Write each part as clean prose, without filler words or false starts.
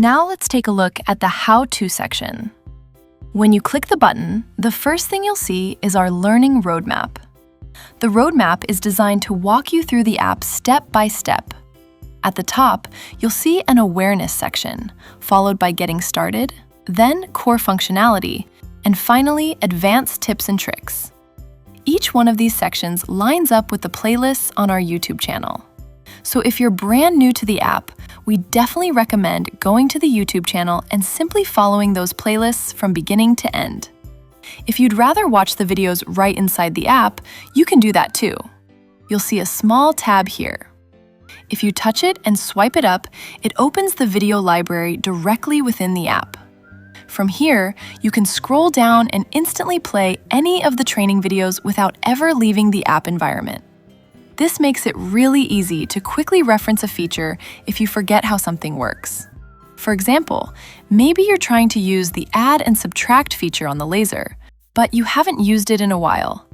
Now let's take a look at the How-To section. When you click the button, the first thing you'll see is our Learning Roadmap. The roadmap is designed to walk you through the app step by step. At the top, you'll see an Awareness section, followed by Getting Started, then Core Functionality, and finally, Advanced Tips and Tricks. Each one of these sections lines up with the playlists on our YouTube channel. So if you're brand new to the app, we definitely recommend going to the YouTube channel and simply following those playlists from beginning to end. If you'd rather watch the videos right inside the app, you can do that too. You'll see a small tab here. If you touch it and swipe it up, it opens the video library directly within the app. From here, you can scroll down and instantly play any of the training videos without ever leaving the app environment. This makes it really easy to quickly reference a feature if you forget how something works. For example, maybe you're trying to use the Add and Subtract feature on the laser, but you haven't used it in a while.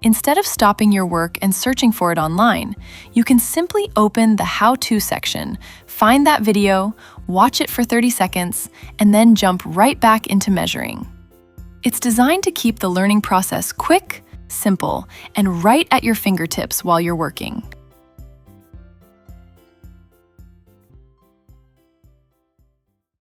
Instead of stopping your work and searching for it online, you can simply open the How-To section, find that video, watch it for 30 seconds, and then jump right back into measuring. It's designed to keep the learning process quick, simple, and right at your fingertips while you're working.